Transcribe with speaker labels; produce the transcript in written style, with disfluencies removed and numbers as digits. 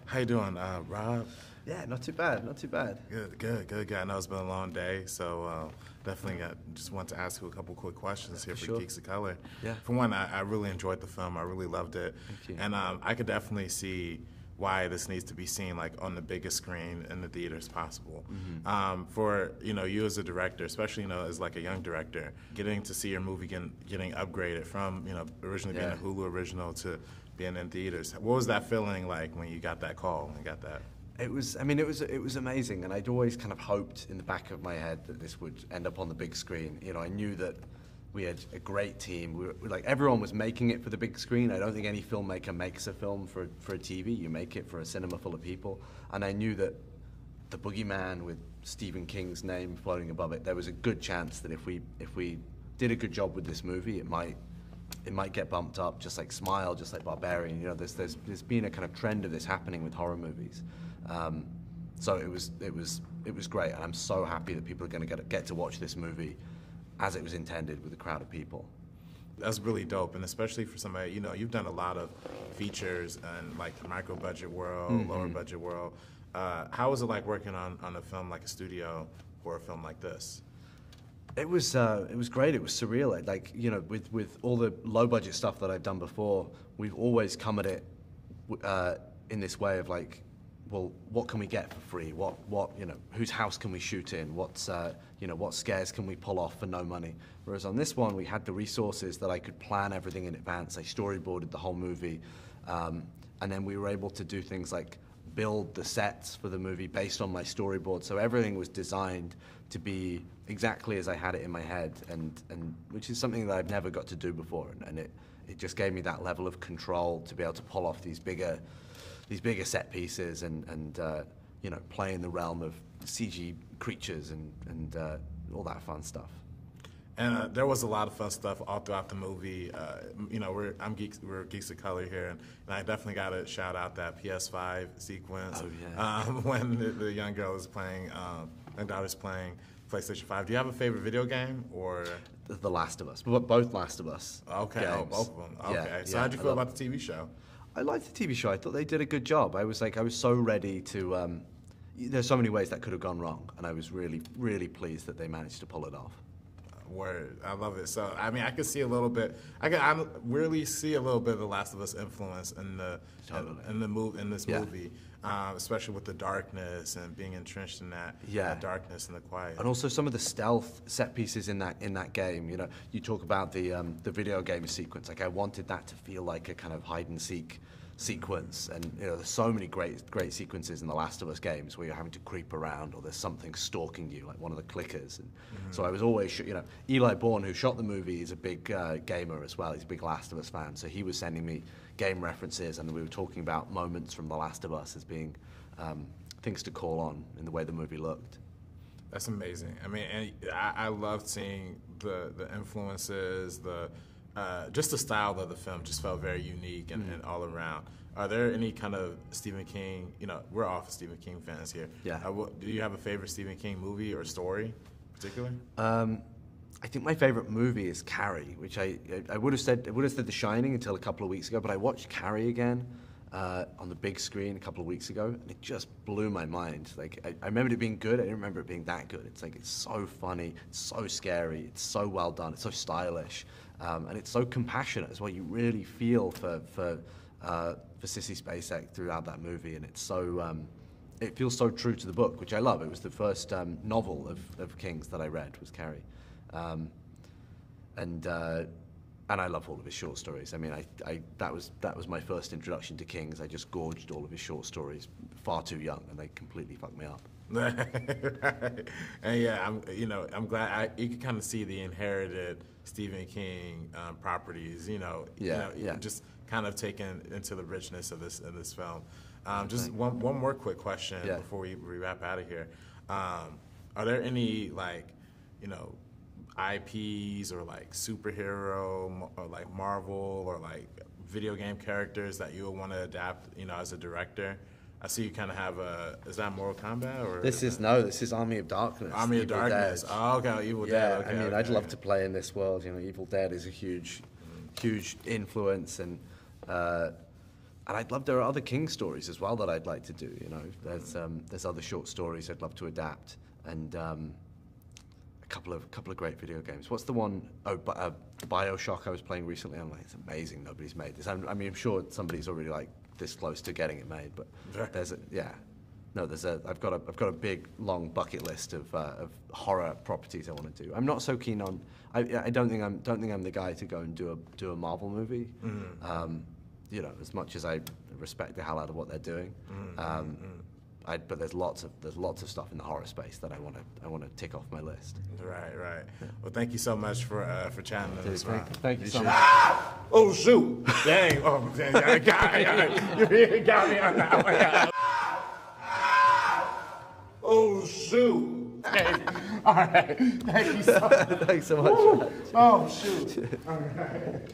Speaker 1: How you doing, Rob?
Speaker 2: Yeah, not too bad, not too bad.
Speaker 1: Good. I know it's been a long day, so definitely just want to ask you a couple quick questions here for
Speaker 2: sure.
Speaker 1: Geeks of Color.
Speaker 2: Yeah.
Speaker 1: For one, I really enjoyed the film. I really loved it.
Speaker 2: Thank you.
Speaker 1: And I could definitely see why this needs to be seen like on the biggest screen in the theaters possible.
Speaker 2: Mm-hmm.
Speaker 1: For you as a director, especially as like a young director, getting to see your movie getting upgraded from originally being a Hulu original to being in theaters. What was that feeling like when you got that call and got that?
Speaker 2: It was amazing, and I'd always kind of hoped in the back of my head that this would end up on the big screen. I knew that we had a great team. We were, like, everyone was making it for the big screen. I don't think any filmmaker makes a film for a TV. You make it for a cinema full of people. And I knew that the Boogeyman with Stephen King's name floating above it, there was a good chance that if we did a good job with this movie, it might get bumped up, just like Smile, just like Barbarian. There's been a kind of trend of this happening with horror movies. So it was great, and I'm so happy that people are going to get to watch this movie as it was intended with a crowd of people.
Speaker 1: That's really dope, and especially for somebody, you've done a lot of features in like the micro budget world, lower budget world. How was it like working on a film like a studio horror film like this?
Speaker 2: It was great. It was surreal. With all the low budget stuff that I've done before, we've always come at it in this way of like, well, what can we get for free? Whose house can we shoot in? What scares can we pull off for no money? Whereas on this one, we had the resources that I could plan everything in advance. I storyboarded the whole movie, and then we were able to do things like build the sets for the movie based on my storyboard. So everything was designed to be exactly as I had it in my head, and which is something that I've never got to do before, and it just gave me that level of control to be able to pull off these bigger set pieces and play in the realm of CG creatures and all that fun stuff.
Speaker 1: And there was a lot of fun stuff all throughout the movie. We're Geeks of Color here, and I definitely got to shout out that PS5 sequence.
Speaker 2: Oh, yeah.
Speaker 1: When the young girl is playing, my daughter's playing PlayStation 5. Do you have a favorite video game or?
Speaker 2: The Last of Us, both Last of Us.
Speaker 1: Okay,
Speaker 2: games.
Speaker 1: both of them. Okay,
Speaker 2: Yeah,
Speaker 1: so how'd you feel about the TV show?
Speaker 2: I liked the TV show. I thought they did a good job. I was so ready to. There's so many ways that could have gone wrong, and I was really, really pleased that they managed to pull it off.
Speaker 1: Word, I love it. So I could see a little bit. I really see a little bit of the Last of Us influence in this movie, especially with the darkness and being entrenched in that darkness and the quiet.
Speaker 2: And also some of the stealth set pieces in that game. You talk about the video game sequence. Like, I wanted that to feel like a kind of hide and seek sequence, and there's so many great sequences in the Last of Us games where you're having to creep around, or there's something stalking you, like one of the clickers. And so I was always, Eli Bourne, who shot the movie, is a big gamer as well. He's a big Last of Us fan, so he was sending me game references, and we were talking about moments from The Last of Us as being things to call on in the way the movie looked.
Speaker 1: That's amazing. And I loved seeing the influences, just the style of the film just felt very unique and all around. Are there any kind of Stephen King, we're all Stephen King fans here.
Speaker 2: Yeah.
Speaker 1: Do you have a favorite Stephen King movie or story in particular?
Speaker 2: I think my favorite movie is Carrie, which I would have said The Shining until a couple of weeks ago, but I watched Carrie again on the big screen a couple of weeks ago, and it just blew my mind. Like, I remembered it being good. I didn't remember it being that good. It's so funny, it's so scary, it's so well done, it's so stylish. And it's so compassionate as well. You really feel for Sissy Spacek throughout that movie, and it's so it feels so true to the book, which I love. It was the first novel of King's that I read, was Carrie, and I love all of his short stories. That was my first introduction to King's. I just gorged all of his short stories far too young, and they completely fucked me up.
Speaker 1: Right. And yeah, I'm glad you can kind of see the inherited Stephen King properties, just kind of taken into the richness of this film. Just one more quick question before we wrap out of here. Are there any IPs or like superhero or like Marvel or like video game characters that you would want to adapt, as a director? I see you kind of have is that Mortal Kombat or?
Speaker 2: This is Army of Darkness.
Speaker 1: Army of Darkness.
Speaker 2: Dead.
Speaker 1: Oh, okay, Evil Dead. Okay,
Speaker 2: I'd love to play in this world. Evil Dead is a huge influence, and I'd love, there are other King stories as well that I'd like to do, you know. There's other short stories I'd love to adapt, and a couple of great video games. What's the one, BioShock I was playing recently. I'm like, it's amazing nobody's made this. I mean, I'm sure somebody's already like this close to getting it made, but I've got a big long bucket list of horror properties I want to do. I'm not so keen on. I don't think I'm the guy to go and do a Marvel movie. You know, as much as I respect the hell out of what they're doing, but there's lots of stuff in the horror space that I want to tick off my list.
Speaker 1: Right. Yeah. Well, thank you so much for chatting with us.
Speaker 2: Thank you so much.
Speaker 1: Oh shoot! Dang! Oh, dang! I got you got me on that one. Oh shoot! Hey. All right. Thank you so much.
Speaker 2: Thanks so much.
Speaker 1: Oh shoot! All right.